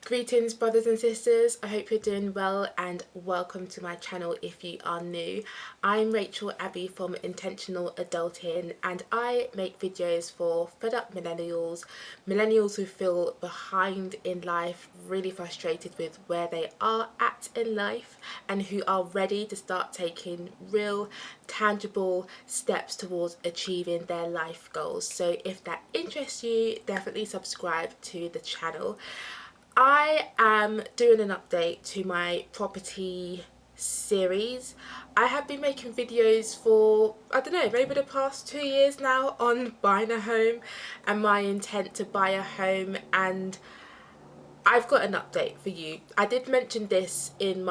Greetings brothers and sisters, I hope you're doing well and welcome to my channel if you are new. I'm Rachel Abbey from Intentional Adulting and I make videos for fed up millennials who feel behind in life, really frustrated with where they are at in life and who are ready to start taking real tangible steps towards achieving their life goals. So if that interests you, definitely subscribe to the channel. I am doing an update to my property series. I have been making videos for, I don't know, maybe the past 2 years now on buying a home and my intent to buy a home, and I've got an update for you. I did mention this in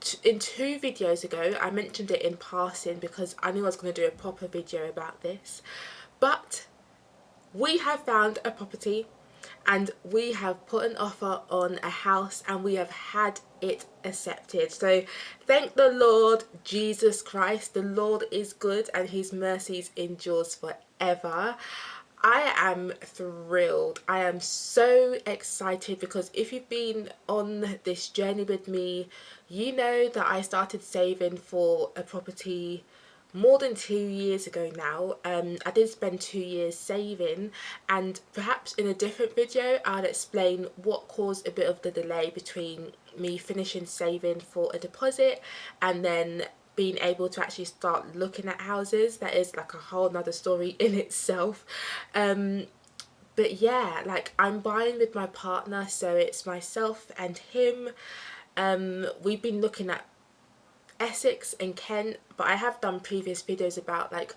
two videos ago. I mentioned it in passing because I knew I was going to do a proper video about this, but we have found a property and we have put an offer on a house and we have had it accepted. So thank the Lord Jesus Christ. The Lord is good and his mercies endures forever. I am thrilled. I am so excited because if you've been on this journey with me, you know that I started saving for a property more than 2 years ago now. I did spend 2 years saving, and perhaps in a different video I'll explain what caused a bit of the delay between me finishing saving for a deposit and then being able to actually start looking at houses. That is like a whole nother story in itself. But yeah, like, I'm buying with my partner, so it's myself and him. We've been looking at Essex and Kent, but I have done previous videos about like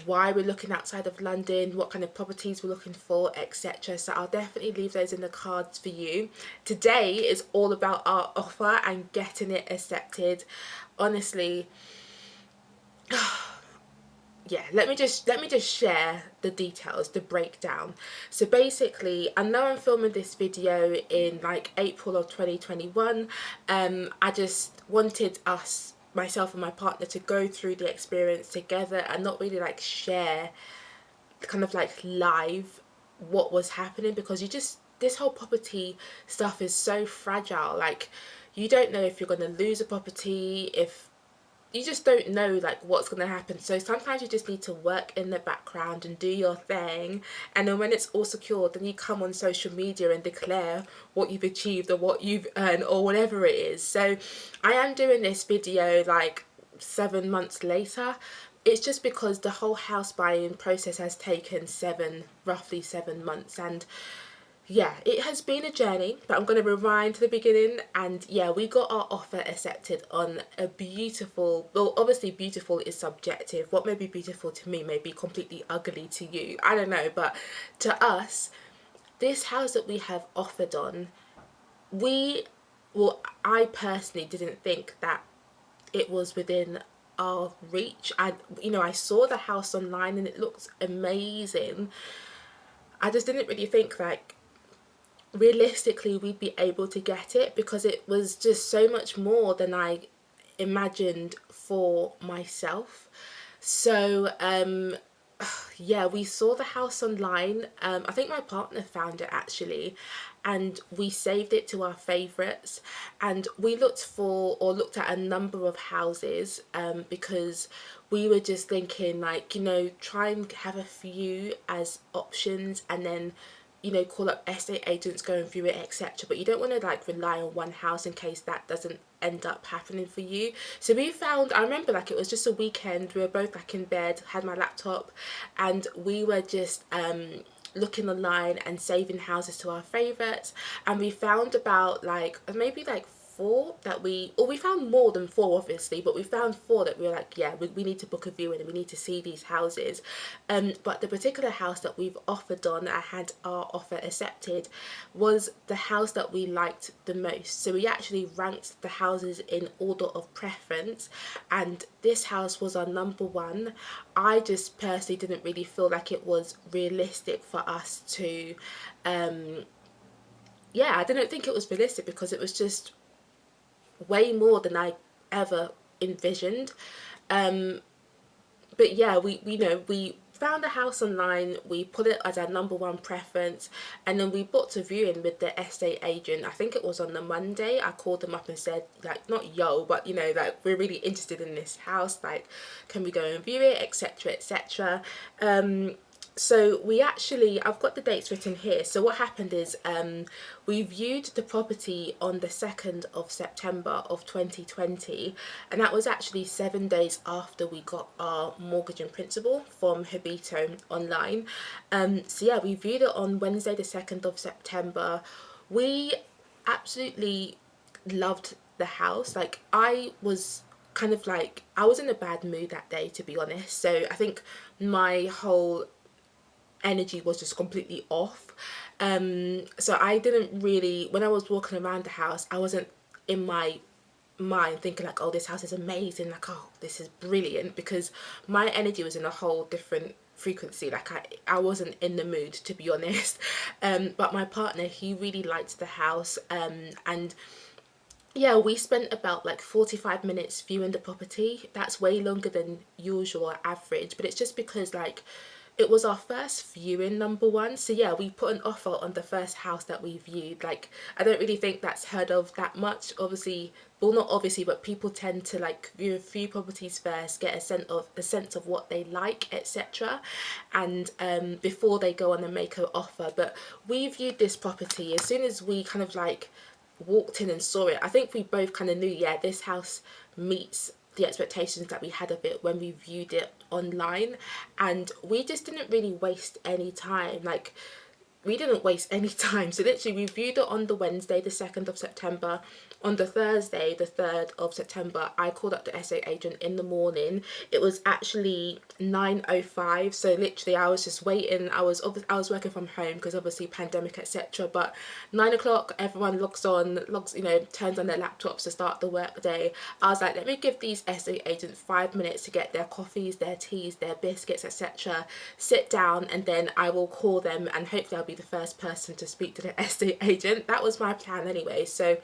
why we're looking outside of London, what kind of properties we're looking for, etc. So I'll definitely leave those in the cards for you. Today is all about our offer and getting it accepted. Honestly, yeah, let me just share the details, the breakdown. So basically, I know I'm filming this video in like April of 2021. I just wanted myself and my partner, to go through the experience together and not really like share kind of like live what was happening, because this whole property stuff is so fragile. Like, you don't know if you're going to lose a property, if you just don't know like what's going to happen. So sometimes you just need to work in the background and do your thing, and then when it's all secured, then you come on social media and declare what you've achieved or what you've earned or whatever it is. So I am doing this video like 7 months later. It's just because the whole house buying process has taken roughly 7 months, and yeah, it has been a journey, but I'm going to rewind to the beginning. And yeah, we got our offer accepted on a beautiful, well, obviously beautiful is subjective. What may be beautiful to me may be completely ugly to you, I don't know. But to us, this house that we have offered on, I personally didn't think that it was within our reach. I saw the house online and it looks amazing. I just didn't really think like realistically we'd be able to get it, because it was just so much more than I imagined for myself. So yeah, we saw the house online. I think my partner found it actually, and we saved it to our favorites, and we looked at a number of houses, because we were just thinking like, try and have a few as options, and then call up estate agents, go and view it, etc. But you don't want to like rely on one house in case that doesn't end up happening for you. So we found, I remember like it was just a weekend, we were both like in bed, had my laptop, and we were just looking online and saving houses to our favorites, and we found about like maybe like four that we found more than four obviously, but we found four that we were like, yeah, we need to book a viewing and we need to see these houses. But the particular house that we've offered on, I had our offer accepted, was the house that we liked the most. So we actually ranked the houses in order of preference, and this house was our number one. I just personally didn't really feel like it was realistic for us to yeah, I didn't think it was realistic because it was just way more than I ever envisioned. But yeah, we found a house online, we put it as our number one preference, and then we booked a viewing with the estate agent. I think it was on the Monday. I called them up and said, like, not yo, but you know, like, we're really interested in this house, like, can we go and view it, etc, etc. So we actually, I've got the dates written here. So what happened is we viewed the property on the 2nd of September of 2020, and that was actually 7 days after we got our mortgage in principle from Habito online. So yeah, we viewed it on Wednesday the 2nd of September. We absolutely loved the house. Like, I was kind of like, I was in a bad mood that day, to be honest. So I think my whole energy was just completely off. So I didn't really, when I was walking around the house, I wasn't in my mind thinking like, oh, this house is amazing, like, oh, this is brilliant, because my energy was in a whole different frequency. Like, I wasn't in the mood, to be honest. But my partner, he really liked the house, and yeah, we spent about like 45 minutes viewing the property. That's way longer than usual or average, but it's just because, like, it was our first viewing, number one. So yeah, we put an offer on the first house that we viewed. Like, I don't really think that's heard of that much. Obviously, well, not obviously, but people tend to like view a few properties first, get a sense of what they like, etc., and before they go on and make an offer. But we viewed this property as soon as we kind of like walked in and saw it. I think we both kind of knew, yeah, this house meets the expectations that we had of it when we viewed it online, and we just didn't really waste any time. Like, we didn't waste any time. So literally, we viewed it on the Wednesday the 2nd of September. On the Thursday the 3rd of September, I called up the estate agent in the morning. It was actually 9:05, so literally I was just waiting. I was working from home because obviously pandemic, etc. But 9 o'clock, everyone logs, you know, turns on their laptops to start the work day. I was like, let me give these estate agents 5 minutes to get their coffees, their teas, their biscuits, etc., sit down, and then I will call them, and hopefully I'll be the first person to speak to the estate agent. That was my plan anyway. So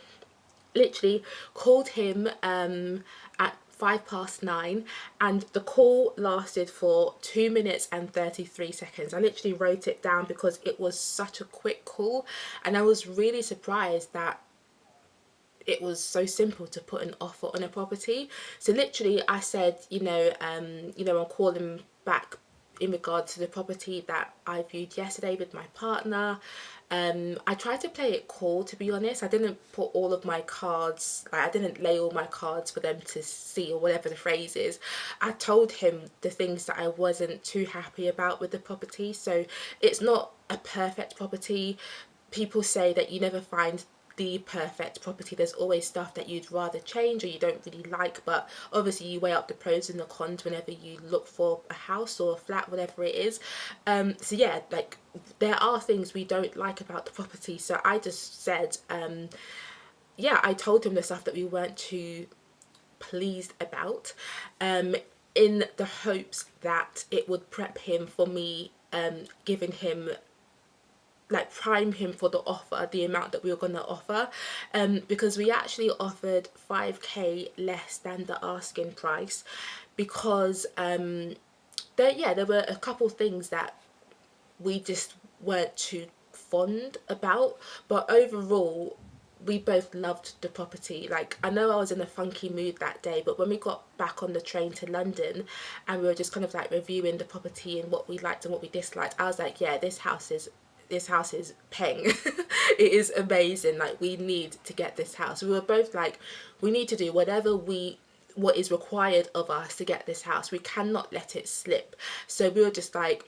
literally called him at 9:05, and the call lasted for 2 minutes and 33 seconds. I literally wrote it down because it was such a quick call, and I was really surprised that it was so simple to put an offer on a property. So literally I said, I'm calling back in regard to the property that I viewed yesterday with my partner. I tried to play it cool, to be honest. I didn't put all of my cards, like, I didn't lay all my cards for them to see, or whatever the phrase is. I told him the things that I wasn't too happy about with the property. So it's not a perfect property. People say that you never find the perfect property. There's always stuff that you'd rather change or you don't really like, but obviously you weigh up the pros and the cons whenever you look for a house or a flat, whatever it is. So yeah, like, there are things we don't like about the property. So I just said, yeah, I told him the stuff that we weren't too pleased about, in the hopes that it would prep him for me giving him, like, prime him for the offer, the amount that we were going to offer, because we actually offered 5k less than the asking price, because there were a couple things that we just weren't too fond about, but overall we both loved the property. Like, I know I was in a funky mood that day, but when we got back on the train to London and we were just kind of like reviewing the property and what we liked and what we disliked, I was like, yeah, this house is peng. It is amazing. Like, we need to get this house. We were both like, we need to do what is required of us to get this house. We cannot let it slip. So we were just like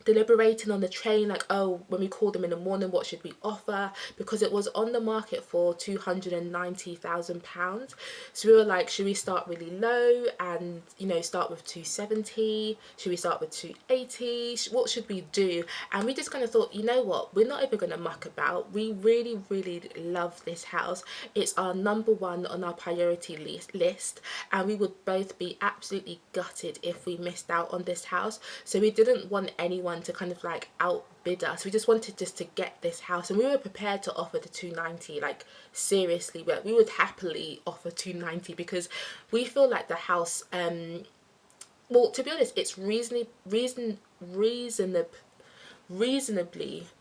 deliberating on the train, like, oh, when we called them in the morning, what should we offer, because it was on the market for £290,000. So we were like, should we start really low and, start with 270? Should we start with 280? What should we do? And we just kind of thought, you know what, we're not even going to muck about. We really, really love this house. It's our number one on our priority list, and we would both be absolutely gutted if we missed out on this house. So we didn't want anyone to kind of like outbid us. We just wanted to get this house, and we were prepared to offer the 290. Like, seriously, but we would happily offer 290 because we feel like the house well, to be honest, it's reasonably,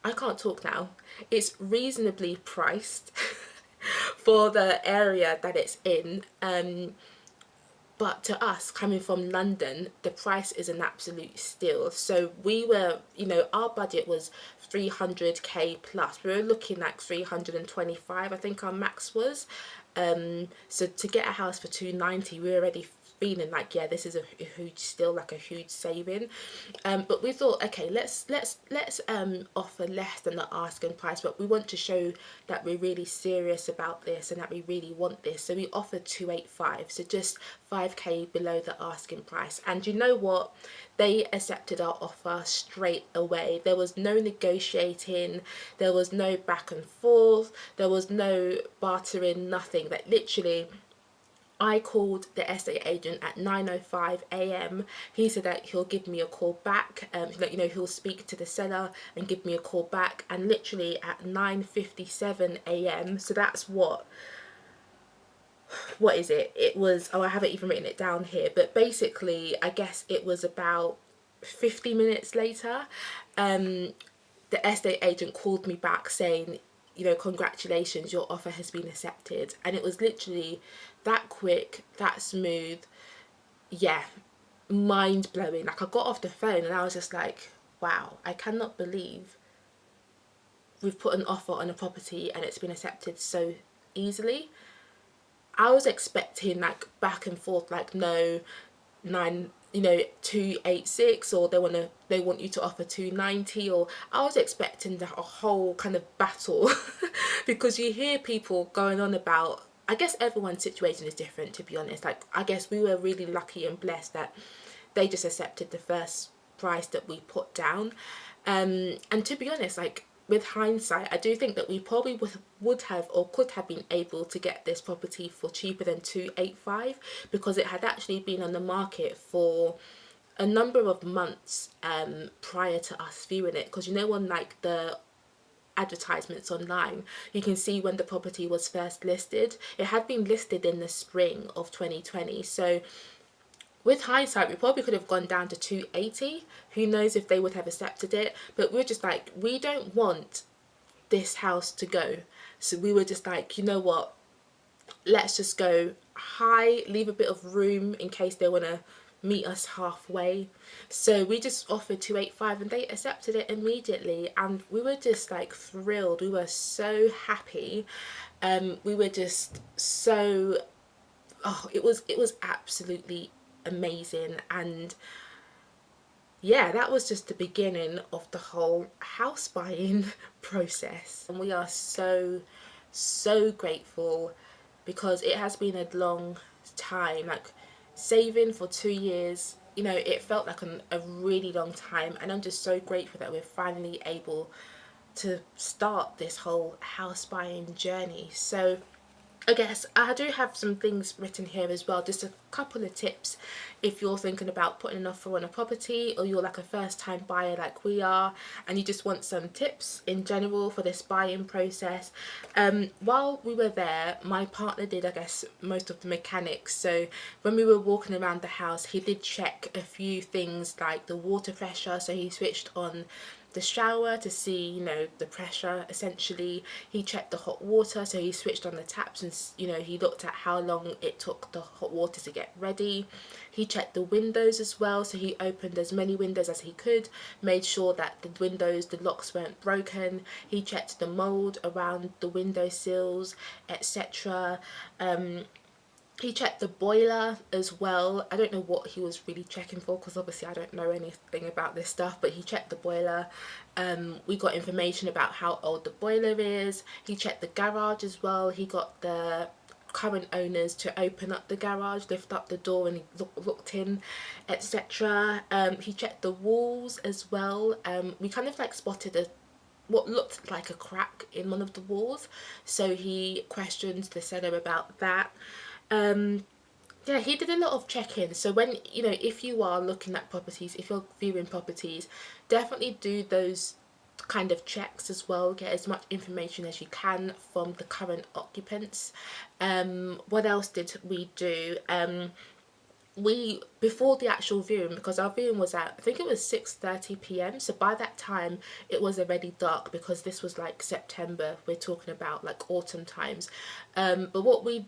I can't talk now, it's reasonably priced for the area that it's in. But to us, coming from London, the price is an absolute steal. So we were, you know, our budget was 300k plus. We were looking like 325, I think our max was. So to get a house for 290, we were already feeling like, yeah, this is a huge, still like a huge saving. But we thought, okay, let's offer less than the asking price, but we want to show that we're really serious about this and that we really want this. So we offered 285, so just 5k below the asking price. And you know what? They accepted our offer straight away. There was no negotiating, there was no back and forth, there was no bartering, nothing. Like literally, I called the estate agent at 9:05 a.m. He said that he'll give me a call back, you know, he'll speak to the seller and give me a call back. And literally at 9:57 a.m, so that's what is it? It was, oh, I haven't even written it down here, but basically, I guess it was about 50 minutes later, the estate agent called me back saying, you know, congratulations, your offer has been accepted. And it was literally that quick, that smooth, yeah, mind blowing. Like I got off the phone and I was just like, wow, I cannot believe we've put an offer on a property and it's been accepted so easily. I was expecting like back and forth, like no, 286, or they want you to offer 290, or I was expecting a whole kind of battle because you hear people going on about, I guess everyone's situation is different, to be honest. Like I guess we were really lucky and blessed that they just accepted the first price that we put down. And to be honest, like with hindsight, I do think that we probably would have or could have been able to get this property for cheaper than 285, because it had actually been on the market for a number of months prior to us viewing it. Because you know, on like the advertisements online, you can see when the property was first listed. It had been listed in the spring of 2020. So with hindsight, we probably could have gone down to 280. Who knows if they would have accepted it? But we're just like, we don't want this house to go. So we were just like, you know what? Let's just go high, leave a bit of room in case they want to meet us halfway. So we just offered 285 and they accepted it immediately. And we were just like thrilled. We were so happy. We were just so, oh, it was absolutely amazing. And yeah, that was just the beginning of the whole house buying process, and we are so grateful, because it has been a long time, like saving for 2 years, you know, it felt like a really long time, and I'm just so grateful that we're finally able to start this whole house buying journey. So I guess I do have some things written here as well, just a couple of tips if you're thinking about putting an offer on a property, or you're like a first time buyer like we are and you just want some tips in general for this buying process. While we were there, my partner did, I guess, most of the mechanics. So when we were walking around the house, he did check a few things like the water pressure. So he switched on the shower to see, you know, the pressure essentially. He checked the hot water, so he switched on the taps and, you know, he looked at how long it took the hot water to get ready. He checked the windows as well, so he opened as many windows as he could, made sure that the windows, the locks weren't broken. He checked the mold around the window sills, etc. He checked the boiler as well. I don't know what he was really checking for, because obviously I don't know anything about this stuff, but he checked the boiler. We got information about how old the boiler is. He checked the garage as well. He got the current owners to open up the garage, lift up the door, and he looked in, etc. He checked the walls as well. We kind of like spotted what looked like a crack in one of the walls, so he questioned the seller about that. Yeah, he did a lot of check-ins. So when, you know, if you are looking at properties, if you're viewing properties, definitely do those kind of checks as well. Get as much information as you can from the current occupants. What else did we do? we, before the actual viewing, because our viewing was at, I think it was 6:30 p.m, so by that time it was already dark, because this was like September, we're talking about like autumn times. But what we,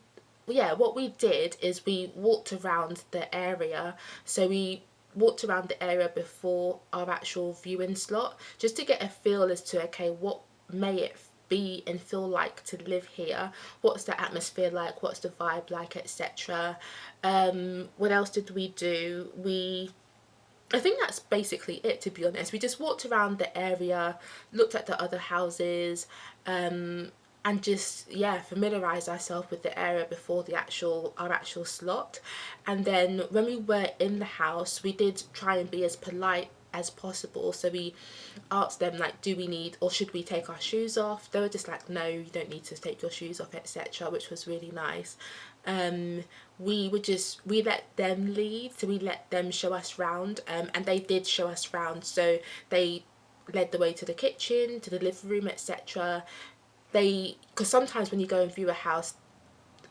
yeah, what we did is we walked around the area. So we walked around the area before our actual viewing slot, just to get a feel as to, okay, what may it be and feel like to live here, what's the atmosphere like, what's the vibe like, etc. What else did we do? I think that's basically it, to be honest. We just walked around the area, looked at the other houses, and just, yeah, familiarised ourselves with the area before the our actual slot. And then when we were in the house, we did try and be as polite as possible. So we asked them, like, do we need, or should we take our shoes off? They were just like, no, you don't need to take your shoes off, etc., which was really nice. We let them lead, so we let them show us round, and they did show us round. So they led the way to the kitchen, to the living room, etc. Because sometimes when you go and view a house,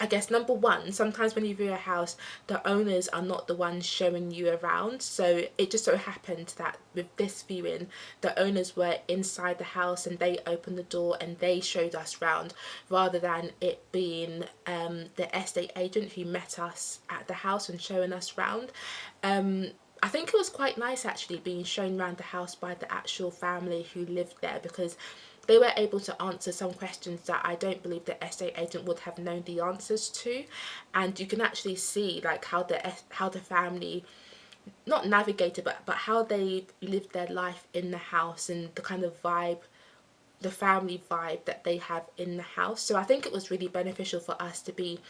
I guess, number one, sometimes when you view a house, the owners are not the ones showing you around. So it just so happened that with this viewing, the owners were inside the house and they opened the door and they showed us around, rather than it being the estate agent who met us at the house and showing us around. I think it was quite nice actually being shown around the house by the actual family who lived there, because they were able to answer some questions that I don't believe the estate agent would have known the answers to. And you can actually see like how the family not navigated, but how they lived their life in the house, and the kind of vibe, the family vibe that they have in the house. So I think it was really beneficial for us to be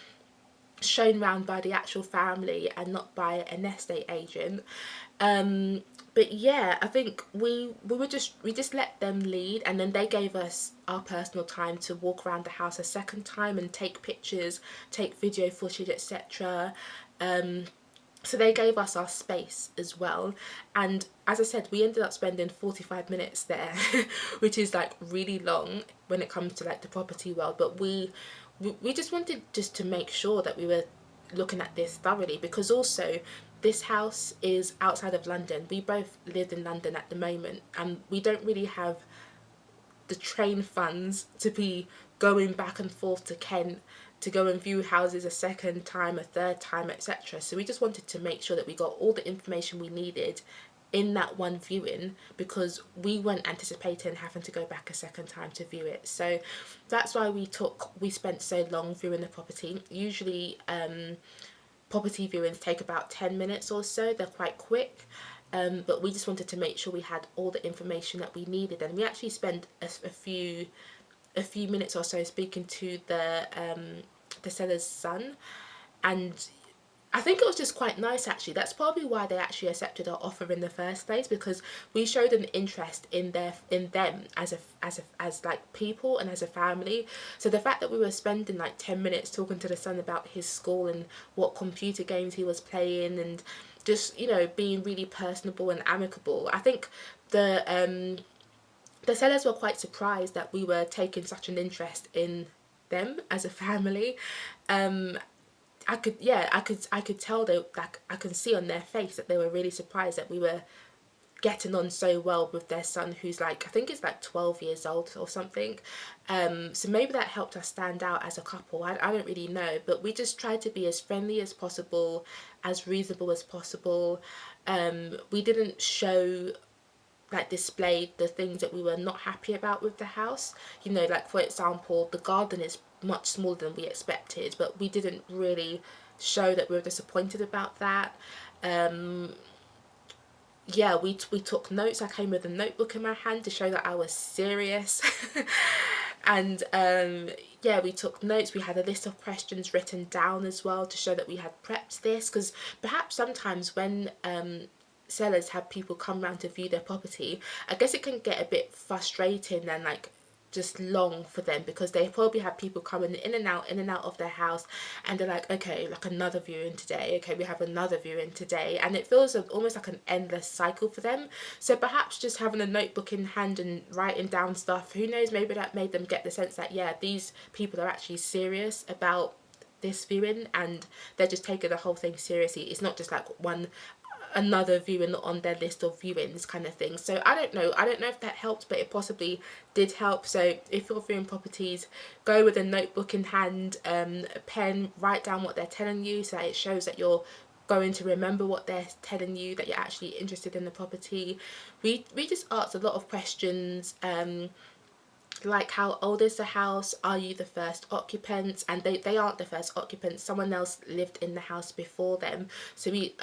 shown around by the actual family and not by an estate agent. But yeah, I think we just let them lead, and then they gave us our personal time to walk around the house a second time and take pictures, take video footage, etc. So they gave us our space as well. And as I said, we ended up spending 45 minutes there, which is like really long when it comes to like the property world. But we just wanted just to make sure that we were looking at this thoroughly, because also this house is outside of London. We both live in London at the moment, and we don't really have the train funds to be going back and forth to Kent to go and view houses a second time, a third time, etc. So we just wanted to make sure that we got all the information we needed in that one viewing, because we weren't anticipating having to go back a second time to view it. So that's why we spent so long viewing the property. Usually property viewings take about 10 minutes or so, they're quite quick. But we just wanted to make sure we had all the information that we needed, and we actually spent a few minutes or so speaking to the seller's son. And I think it was just quite nice actually. That's probably why they actually accepted our offer in the first place, because we showed an interest in them as like people and as a family. So the fact that we were spending like 10 minutes talking to the son about his school and what computer games he was playing, and just, you know, being really personable and amicable. I think the sellers were quite surprised that we were taking such an interest in them as a family. I could tell they, like, I can see on their face that they were really surprised that we were getting on so well with their son, who's like, I think it's like 12 years old or something. So maybe that helped us stand out as a couple. I don't really know, but we just tried to be as friendly as possible, as reasonable as possible. We didn't show, like, display the things that we were not happy about with the house. You know, like, for example, the garden is much smaller than we expected, but we didn't really show that we were disappointed about that. Yeah, we took notes. I came with a notebook in my hand to show that I was serious. And yeah, we took notes. We had a list of questions written down as well to show that we had prepped this, because perhaps sometimes when sellers have people come around to view their property, I guess it can get a bit frustrating and like just long for them, because they probably have people coming in and out of their house, and they're like, okay, like another viewing today, okay, we have another viewing today, and it feels almost like an endless cycle for them. So perhaps just having a notebook in hand and writing down stuff, who knows, maybe that made them get the sense that, yeah, these people are actually serious about this viewing, and they're just taking the whole thing seriously. It's not just like another viewing on their list of viewings kind of thing. So I don't know if that helped, but it possibly did help. So if you're viewing properties, go with a notebook in hand, a pen, write down what they're telling you so that it shows that you're going to remember what they're telling you, that you're actually interested in the property. We just asked a lot of questions, like how old is the house, are you the first occupants, and they aren't the first occupants, someone else lived in the house before them. So we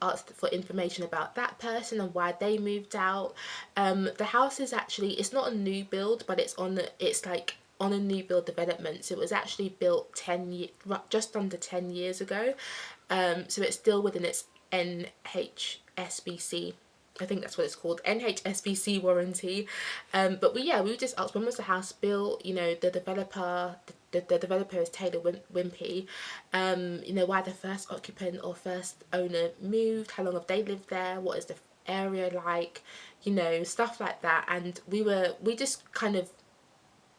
asked for information about that person and why they moved out. The house is actually, it's not a new build, but it's like on a new build development. So it was actually built just under 10 years ago. So it's still within its NHSBC, I think that's what it's called, NHSBC warranty. But we just asked, when was the house built? You know, the developer is Taylor Wimpey. You know, why the first occupant or first owner moved, how long have they lived there, what is the area like, you know, stuff like that. And we just kind of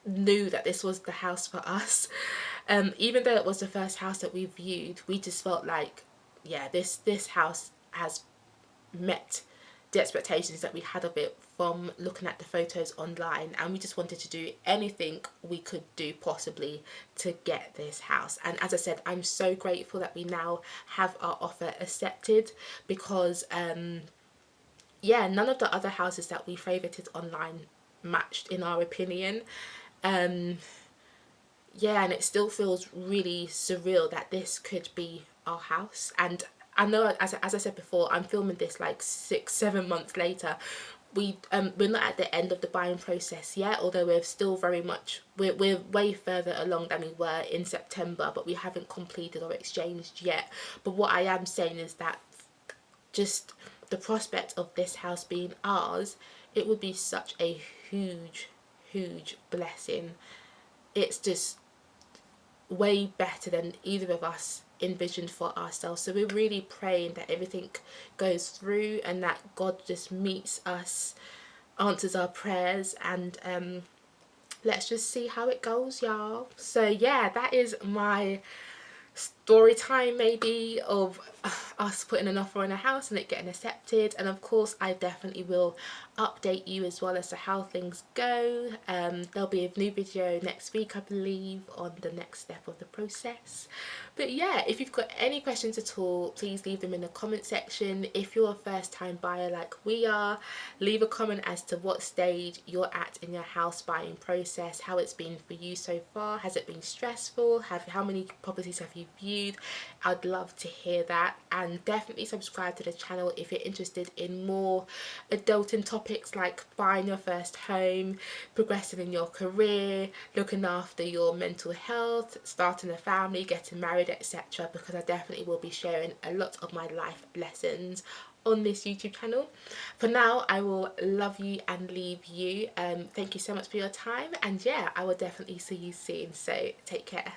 knew that this was the house for us. Even though it was the first house that we viewed, we just felt like, yeah, this house has met the expectations that we had of it from looking at the photos online, and we just wanted to do anything we could do possibly to get this house. And as I said, I'm so grateful that we now have our offer accepted, because yeah, none of the other houses that we favorited online matched, in our opinion. Yeah, and it still feels really surreal that this could be our house. And I know, as I said before, I'm filming this like 6-7 months later. We're not at the end of the buying process yet, although we're still very much, we're way further along than we were in September, but we haven't completed or exchanged yet. But what I am saying is that just the prospect of this house being ours, it would be such a huge blessing. It's just way better than either of us envisioned for ourselves. So we're really praying that everything goes through and that God just meets us, answers our prayers, and let's just see how it goes, y'all. So yeah, that is my story time maybe of us putting an offer on a house and it getting accepted. And of course I definitely will update you as well as to how things go. There'll be a new video next week, I believe, on the next step of the process. But yeah, if you've got any questions at all, please leave them in the comment section. If you're a first time buyer like we are, leave a comment as to what stage you're at in your house buying process, how it's been for you so far. Has it been stressful? How many properties have you viewed? I'd love to hear that. And definitely subscribe to the channel if you're interested in more adulting topics like buying your first home, progressing in your career, looking after your mental health, starting a family, getting married, etc. Because I definitely will be sharing a lot of my life lessons on this YouTube channel. For now, I will love you and leave you. Thank you so much for your time, and yeah, I will definitely see you soon, so take care.